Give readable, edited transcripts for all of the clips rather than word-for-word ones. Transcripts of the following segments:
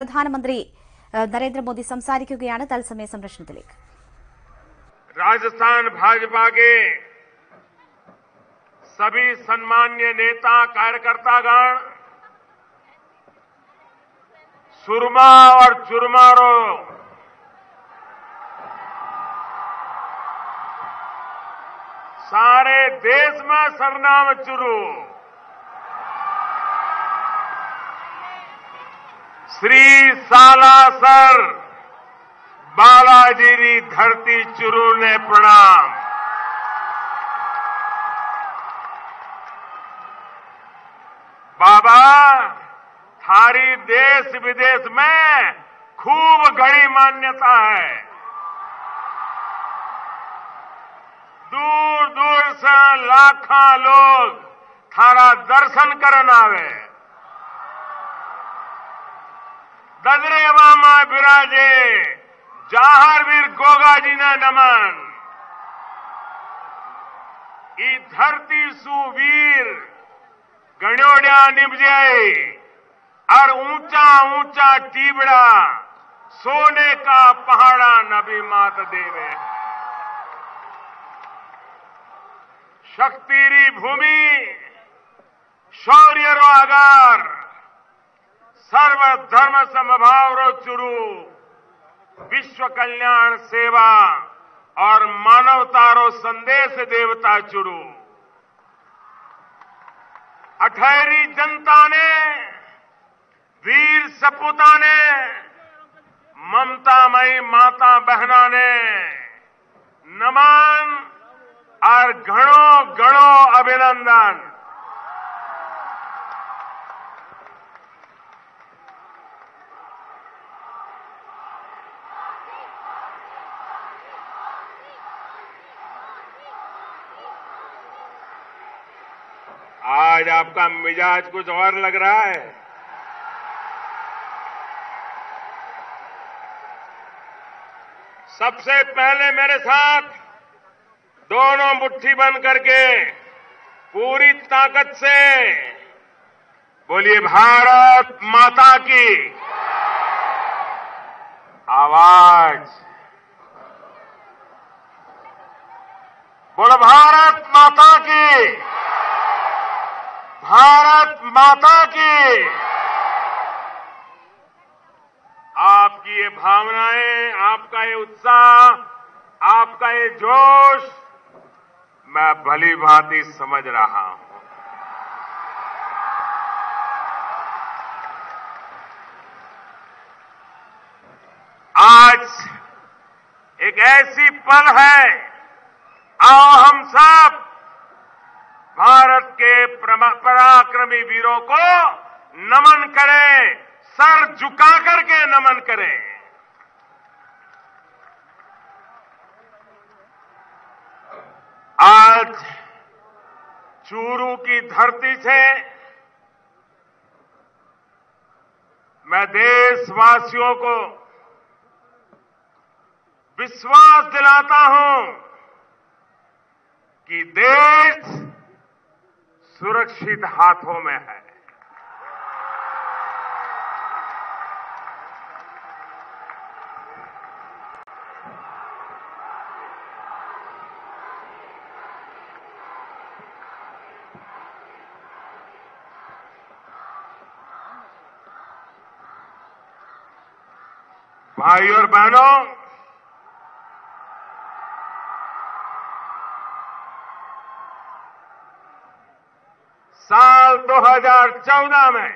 പ്രധാനമന്ത്രി നരേന്ദ്രമോദി സംസാരിക്കുകയാണ് തത്സമയ സംപ്രേഷണത്തിലേക്ക്. राजस्थान भाजपा के सभी सम्मान्य नेता कार्यकर्तागण, सुरमा और चुरमारों, सारे देश में सरनाम चुरू श्री सालासर बालाजी री धरती चुरू ने प्रणाम. बाबा थारी देश विदेश में खूब घनी मान्यता है. दूर दूर से लाखा लोग थारा दर्शन करन आवे. ददरेवा में बिराजे जहारवीर गोगाजी ने नमन. ई धरती सुवीर गण्योड्या निपजे और ऊंचा ऊंचा टीबड़ा सोने का पहाड़ा नबी मात देवे. शक्तिरी भूमि शौर्य रो आगार सर्व धर्म समभाव रो चुरू विश्व कल्याण सेवा और मानवता रो संदेश देवता चुरू. अठहरी जनता ने वीर सपूता ने ममतामयी माता बहना ने नमन और घणो घणो अभिनंदन. आज आपका मिजाज कुछ और लग रहा है. सबसे पहले मेरे साथ दोनों मुट्ठी बंद करके पूरी ताकत से बोलिए भारत माता की. आवाज बोलो भारत माता की. भारत माता की. आपकी ये भावनाएं, आपका ये उत्साह, आपका ये जोश मैं भली भांति समझ रहा हूं. आज एक ऐसी पल है, आओ हम सब भारत के पराक्रमी वीरों को नमन करें, सर झुका करके नमन करें. आज चूरू की धरती से मैं देशवासियों को विश्वास दिलाता हूं कि देश सुरक्षित हाथों में है. भाई और बहनों, साल 2014 में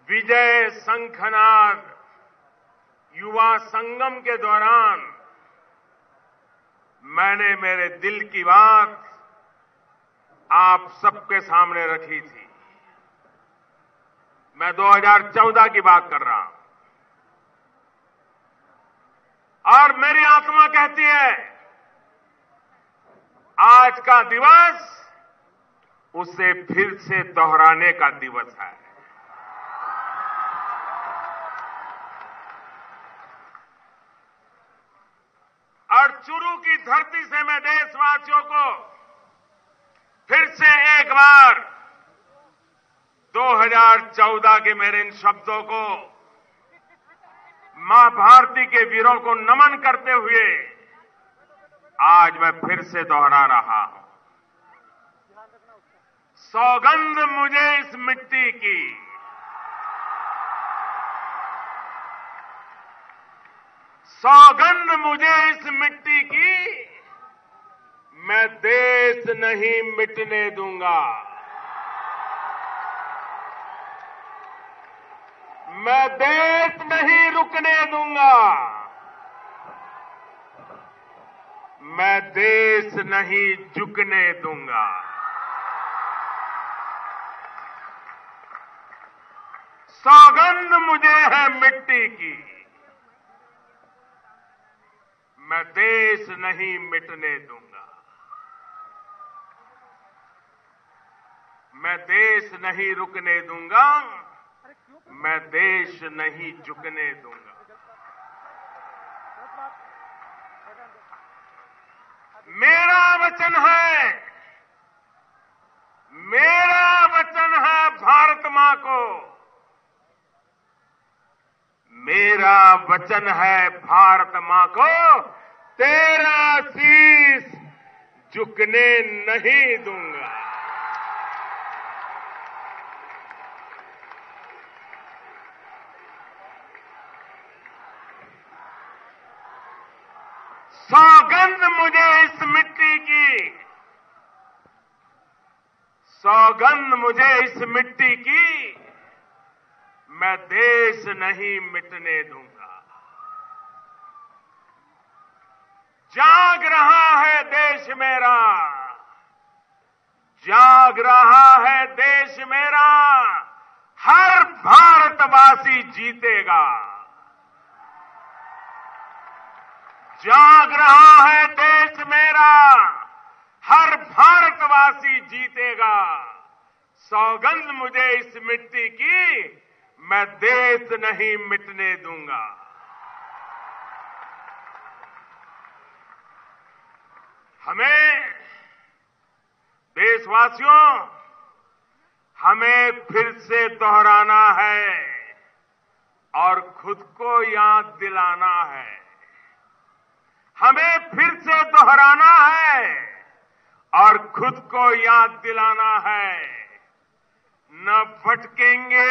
विजय शंखनाद युवा संगम के दौरान मैंने मेरे दिल की बात आप सबके सामने रखी थी. मैं 2014 की बात कर रहा हूं और मेरी आत्मा कहती है आज का दिवस उसे फिर से दोहराने का दिवस है. और चुरू की धरती से मैं देशवासियों को फिर से एक बार 2014 के मेरे इन शब्दों को मां भारती के वीरों को नमन करते हुए आज मैं फिर से दोहरा रहा हूं। सौगंध मुझे इस मिट्टी की, सौगंध मुझे इस मिट्टी की, मैं देश नहीं मिटने दूंगा। मैं देश नहीं रुकने दूंगा। मैं देश नहीं झुकने दूंगा। सौगंध मुझे है मिट्टी की, मैं देश नहीं मिटने दूंगा। मैं देश नहीं रुकने दूंगा। मैं देश नहीं झुकने दूंगा। मेरा वचन है, मेरा वचन है भारत मां को, मेरा वचन है भारत मां को, तेरा शीश झुकने नहीं दूंगा। सौगंध मुझे इस मिट्टी की, सौगंध मुझे इस मिट्टी की, मैं देश नहीं मिटने दूंगा। जाग रहा है देश मेरा, जाग रहा है देश मेरा, हर भारतवासी जीतेगा। जाग रहा है देश मेरा, हर भारतवासी जीतेगा। सौगंध मुझे इस मिट्टी की, मैं देश नहीं मिटने दूंगा। हमें देशवासियों, हमें फिर से दोहराना है और खुद को याद दिलाना है। हमें फिर से दोहराना है और खुद को याद दिलाना है। न भटकेंगे,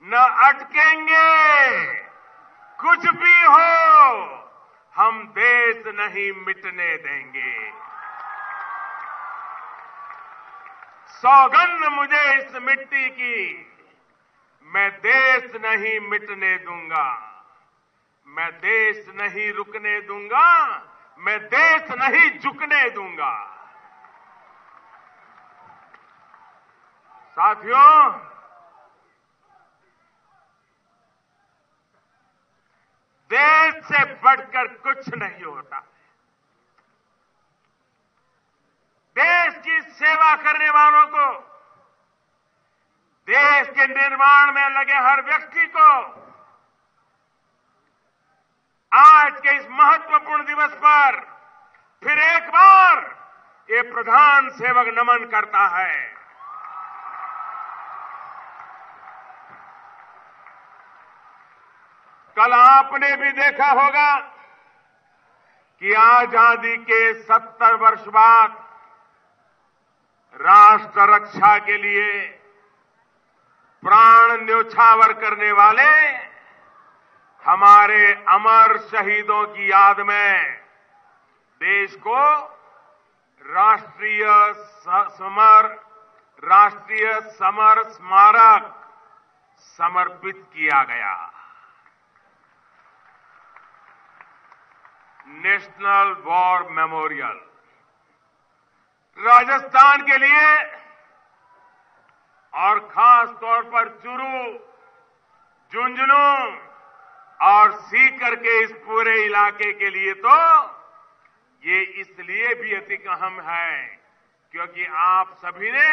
न अटकेंगे, कुछ भी हो, हम देश नहीं मिटने देंगे। सौगंध मुझे इस मिट्टी की, मैं देश नहीं मिटने दूंगा। मैं देश नहीं रुकने दूंगा। मैं देश नहीं झुकने दूंगा। साथियों, देश से बढ़कर कुछ नहीं होता। देश की सेवा करने वालों को, देश के निर्माण में लगे हर व्यक्ति को आज के इस महत्वपूर्ण दिवस पर फिर एक बार ये प्रधान सेवक नमन करता है। कल आपने भी देखा होगा कि आजादी के 70 वर्ष बाद राष्ट्र रक्षा के लिए प्राण न्योछावर करने वाले हमारे अमर शहीदों की याद में देश को राष्ट्रीय समर स्मारक समर्पित किया गया। नेशनल वॉर मेमोरियल राजस्थान के लिए और खास तौर पर चुरू, झुंझुनू और सीकर के इस पूरे इलाके के लिए तो ये इसलिए भी अति अहम है क्योंकि आप सभी ने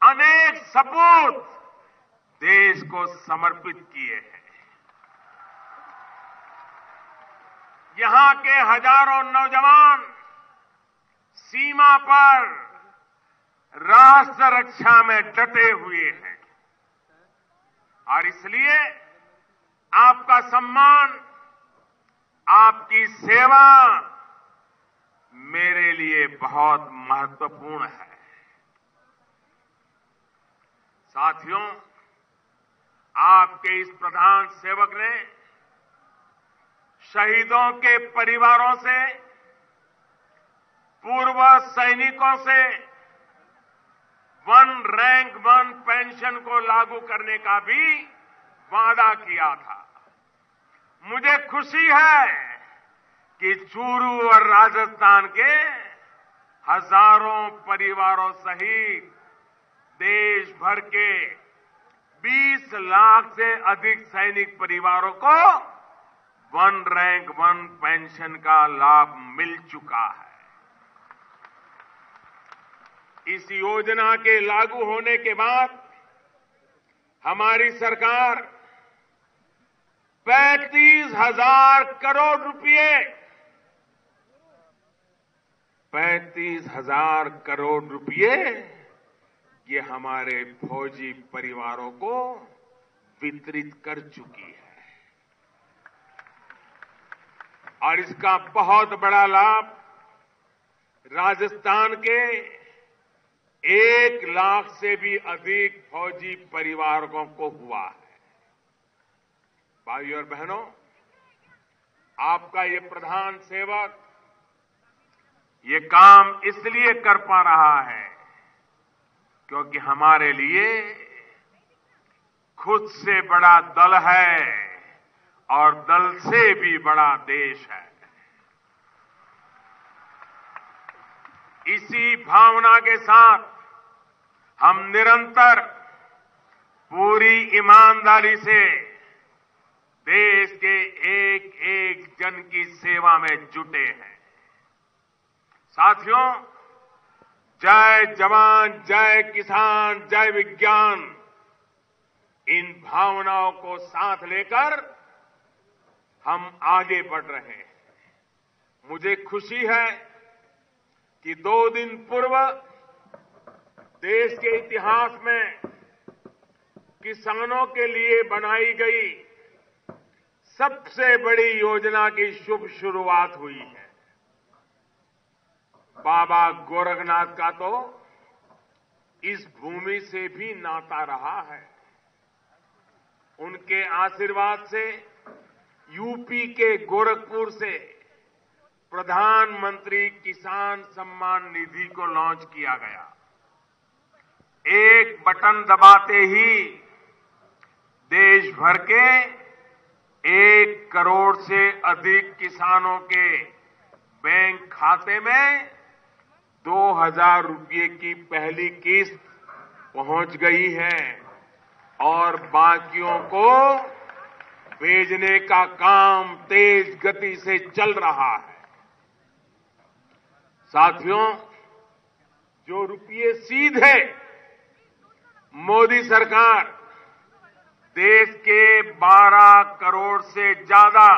अनेक सपूत देश को समर्पित किए हैं। यहां के हजारों नौजवान सीमा पर राष्ट्र रक्षा में डटे हुए हैं और इसलिए आपका सम्मान, आपकी सेवा मेरे लिए बहुत महत्वपूर्ण है। साथियों, आपके इस प्रधान सेवक ने शहीदों के परिवारों से, पूर्व सैनिकों से वन रैंक वन पेंशन को लागू करने का भी वादा किया था। मुझे खुशी है कि चूरू और राजस्थान के हजारों परिवारों सहित देश भर के 20 लाख से अधिक सैनिक परिवारों को वन रैंक वन पेंशन का लाभ मिल चुका है। इस योजना के लागू होने के बाद हमारी सरकार 35,000 करोड़ रुपए 35,000 करोड़ रुपए ये हमारे फौजी परिवारों को वितरित कर चुकी है और इसका बहुत बड़ा लाभ राजस्थान के 1 लाख से भी अधिक फौजी परिवारों को हुआ है। भाइयों और बहनों, आपका ये प्रधान सेवक ये काम इसलिए कर पा रहा है क्योंकि हमारे लिए खुद से बड़ा दल है और दल से भी बड़ा देश है। इसी भावना के साथ हम निरंतर पूरी ईमानदारी से देश के एक एक जन की सेवा में जुटे हैं। साथियों, जय जवान, जय किसान, जय विज्ञान, इन भावनाओं को साथ लेकर हम आगे बढ़ रहे हैं। मुझे खुशी है कि 2 दिन पूर्व देश के इतिहास में किसानों के लिए बनाई गई सबसे बड़ी योजना की शुभ शुरुआत हुई है। बाबा गोरखनाथ का तो इस भूमि से भी नाता रहा है। उनके आशीर्वाद से यूपी के गोरखपुर से प्रधानमंत्री किसान सम्मान निधि को लॉन्च किया गया। एक बटन दबाते ही देश भर के 1 करोड़ से अधिक किसानों के बैंक खाते में 2,000 रुपये की पहली किस्त पहुंच गई है और बाकियों को भेजने का काम तेज गति से चल रहा है। साथियों, जो रुपये सीधे मोदी सरकार देश के 12 करोड़ से ज्यादा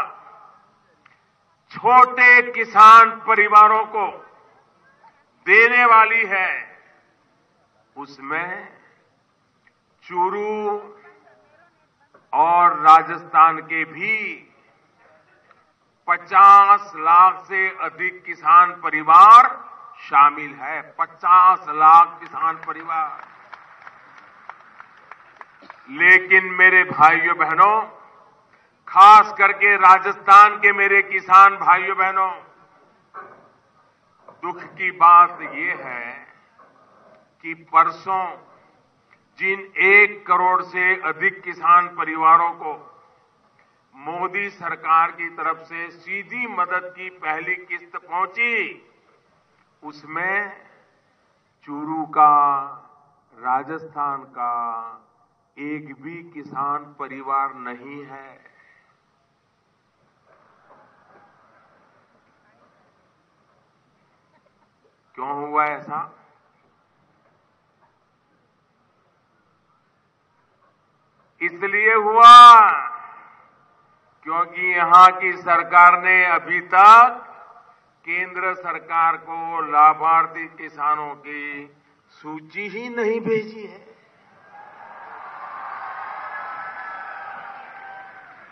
छोटे किसान परिवारों को देने वाली है, उसमें चूरू और राजस्थान के भी 50 लाख से अधिक किसान परिवार शामिल है। 50 लाख किसान परिवार। लेकिन मेरे भाइयों बहनों, खास करके राजस्थान के मेरे किसान भाइयों बहनों, दुख की बात यह है कि परसों जिन 1 करोड़ से अधिक किसान परिवारों को मोदी सरकार की तरफ से सीधी मदद की पहली किस्त पहुंची, उसमें चूरू का, राजस्थान का एक भी किसान परिवार नहीं है। क्यों हुआ ऐसा? इसलिए हुआ क्योंकि यहां की सरकार ने अभी तक केंद्र सरकार को लाभार्थी किसानों की सूची ही नहीं भेजी है।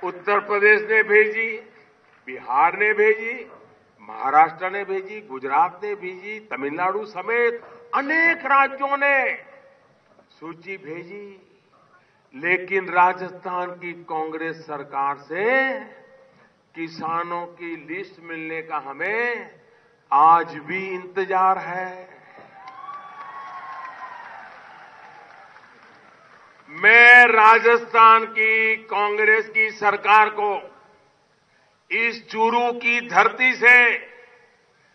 उत्तर प्रदेश ने भेजी, बिहार ने भेजी, महाराष्ट्र ने भेजी, गुजरात ने भेजी, तमिलनाडु समेत अनेक राज्यों ने सूची भेजी, लेकिन राजस्थान की कांग्रेस सरकार से किसानों की लिस्ट मिलने का हमें आज भी इंतजार है। मैं राजस्थान की कांग्रेस की सरकार को इस चूरू की धरती से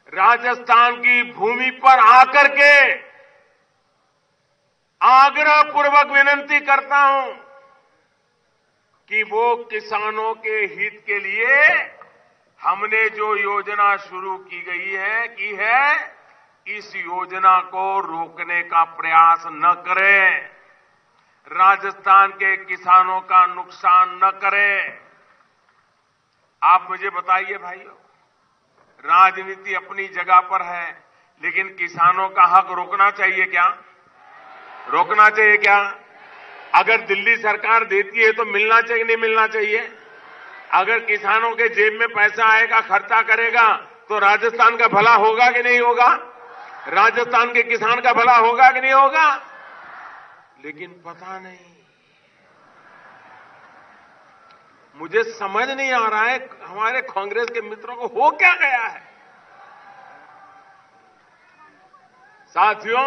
राजस्थान की भूमि पर आकर के आग्रहपूर्वक विनती करता हूं कि वो किसानों के हित के लिए हमने जो योजना शुरू की है, इस योजना को रोकने का प्रयास न करें, राजस्थान के किसानों का नुकसान न करें। आप मुझे बताइए भाइयों, राजनीति अपनी जगह पर है, लेकिन किसानों का हक रोकना चाहिए क्या? रोकना चाहिए क्या? अगर दिल्ली सरकार देती है तो मिलना चाहिए, नहीं मिलना चाहिए? अगर किसानों के जेब में पैसा आएगा, खर्चा करेगा, तो राजस्थान का भला होगा कि नहीं होगा? राजस्थान के किसान का भला होगा कि नहीं होगा? लेकिन पता नहीं, मुझे समझ नहीं आ रहा है हमारे कांग्रेस के मित्रों को हो क्या गया है। साथियों,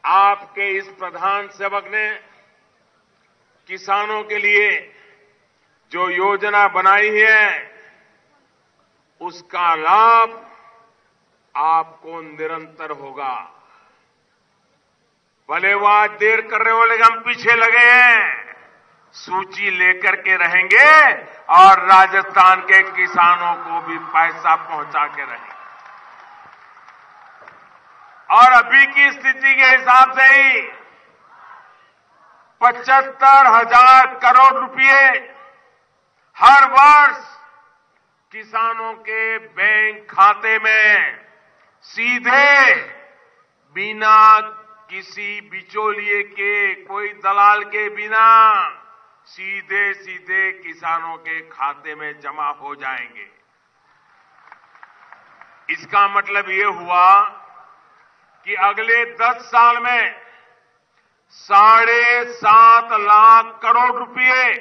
आपके इस प्रधान सेवक ने किसानों के लिए जो योजना बनाई है, उसका लाभ आपको निरंतर होगा। भले वो आज देर कर रहे हो, लेकिन हम पीछे लगे हैं, सूची लेकर के रहेंगे और राजस्थान के किसानों को भी पैसा पहुंचा के रहेंगे। और अभी की स्थिति के हिसाब से ही 75,000 करोड़ रुपए हर वर्ष किसानों के बैंक खाते में सीधे, बिना किसी बिचौलिए के, कोई दलाल के बिना, सीधे सीधे किसानों के खाते में जमा हो जाएंगे। इसका मतलब ये हुआ कि अगले 10 साल में 7.5 लाख करोड़ रुपए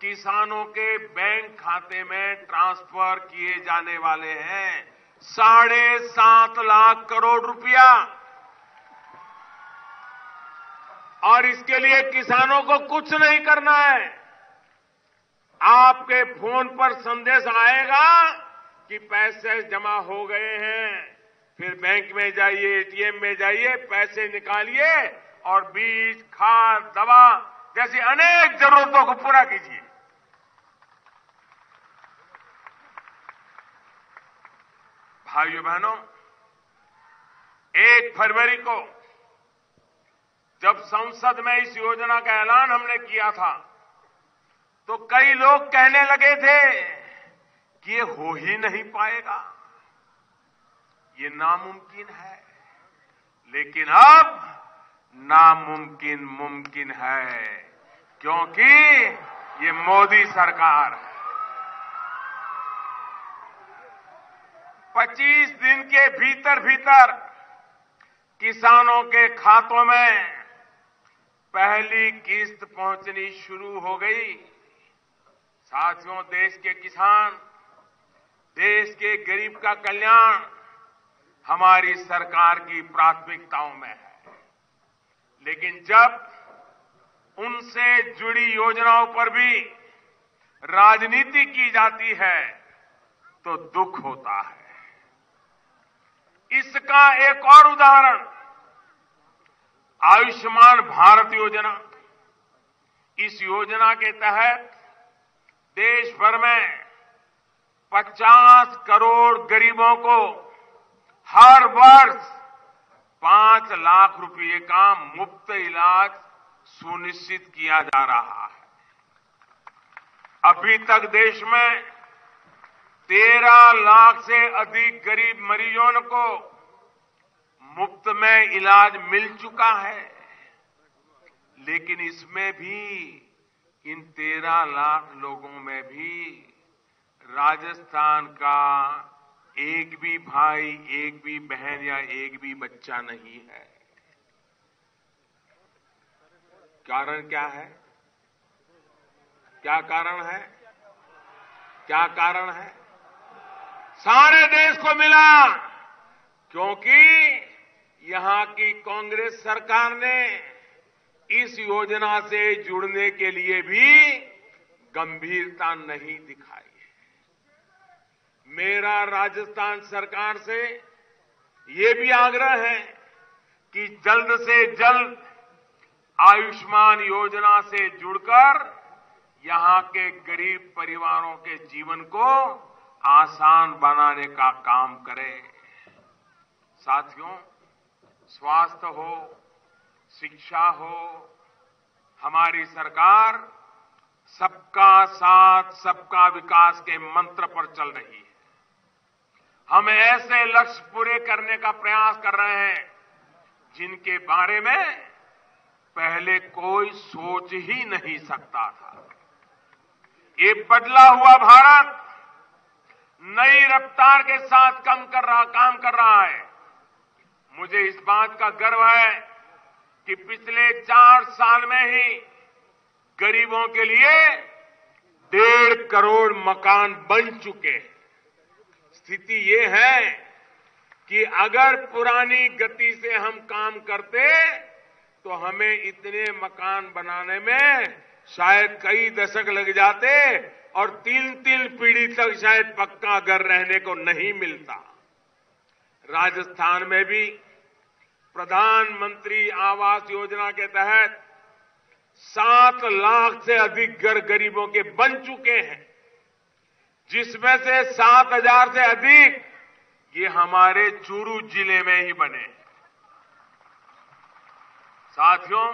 किसानों के बैंक खाते में ट्रांसफर किए जाने वाले हैं। 7.5 लाख करोड़ रुपया। और इसके लिए किसानों को कुछ नहीं करना है। आपके फोन पर संदेश आएगा कि पैसे जमा हो गए हैं, फिर बैंक में जाइए, एटीएम में जाइए, पैसे निकालिए और बीज, खाद, दवा जैसी अनेक जरूरतों को पूरा कीजिए। भाइयों बहनों, 1 फरवरी को जब संसद में इस योजना का ऐलान हमने किया था, तो कई लोग कहने लगे थे कि ये हो ही नहीं पाएगा, ये नामुमकिन है। लेकिन अब नामुमकिन मुमकिन है, क्योंकि ये मोदी सरकार है। 25 दिन के भीतर भीतर किसानों के खातों में पहली किस्त पहुंचनी शुरू हो गई। साथियों, देश के किसान, देश के गरीब का कल्याण हमारी सरकार की प्राथमिकताओं में है। लेकिन जब उनसे जुड़ी योजनाओं पर भी राजनीति की जाती है तो दुख होता है। इसका एक और उदाहरण आयुष्मान भारत योजना। इस योजना के तहत देश भर में 50 करोड़ गरीबों को हर वर्ष 5 लाख रुपए का मुफ्त इलाज सुनिश्चित किया जा रहा है। अभी तक देश में 13 लाख से अधिक गरीब मरीजों को मुफ्त में इलाज मिल चुका है, लेकिन इसमें भी इन 13 लाख लोगों में भी राजस्थान का एक भी भाई, एक भी बहन या एक भी बच्चा नहीं है। कारण क्या है? क्या कारण है? क्या कारण है? सारे देश को मिला, क्योंकि यहां की कांग्रेस सरकार ने इस योजना से जुड़ने के लिए भी गंभीरता नहीं दिखाई। मेरा राजस्थान सरकार से ये भी आग्रह है कि जल्द से जल्द आयुष्मान योजना से जुड़कर यहां के गरीब परिवारों के जीवन को आसान बनाने का काम करें। साथियों, स्वास्थ्य हो, शिक्षा हो, हमारी सरकार सबका साथ, सबका विकास के मंत्र पर चल रही है। हम ऐसे लक्ष्य पूरे करने का प्रयास कर रहे हैं जिनके बारे में पहले कोई सोच ही नहीं सकता था। ये बदला हुआ भारत नई रफ्तार के साथ काम कर रहा है। मुझे इस बात का गर्व है कि पिछले 4 साल में ही गरीबों के लिए 1.5 करोड़ मकान बन चुके हैं। स्थिति ये है कि अगर पुरानी गति से हम काम करते तो हमें इतने मकान बनाने में शायद कई दशक लग जाते और 3 पीढ़ी तक शायद पक्का घर रहने को नहीं मिलता। राजस्थान में भी प्रधानमंत्री आवास योजना के तहत 7 लाख से अधिक घर गरीबों के बन चुके हैं, जिसमें से 7,000 से अधिक ये हमारे चूरू जिले में ही बने। साथियों,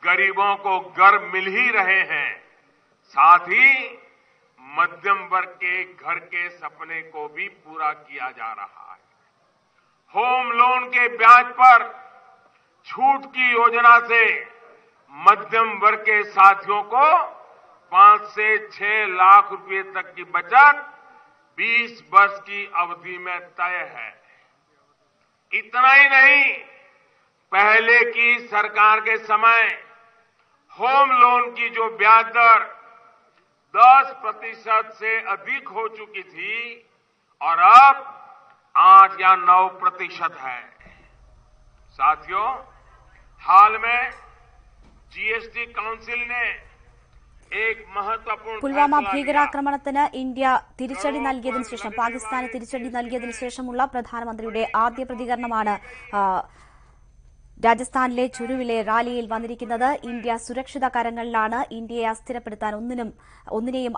गरीबों को घर मिल ही रहे हैं, साथ ही मध्यम वर्ग के घर के सपने को भी पूरा किया जा रहा है। होम लोन के ब्याज पर छूट की योजना से मध्यम वर्ग के साथियों को 5 से 6 लाख रुपए तक की बचत 20 वर्ष की अवधि में तय है। इतना ही नहीं, पहले की सरकार के समय होम लोन की जो ब्याज दर 10% से अधिक हो चुकी थी और अब 8 या 9% है। साथियों, हाल में जीएसटी काउंसिल ने एक महत्वपूर्ण പുൽവാമ ഭീകരാക്രമണത്തിന് ഇന്ത്യ തിരിച്ചടി നൽകിയതിനു ശേഷം, പാകിസ്ഥാന് തിരിച്ചടി നൽകിയതിനു ശേഷമുള്ള പ്രധാനമന്ത്രിയുടെ ആദ്യ പ്രതികരണമാണ് രാജസ്ഥാനിലെ ചുരുവിലെ റാലിയിൽ വന്നിരിക്കുന്നത്. ഇന്ത്യ സുരക്ഷിത കരങ്ങളിലാണ്. ഇന്ത്യയെ അസ്ഥിരപ്പെടുത്താൻ ഒന്നിനെയും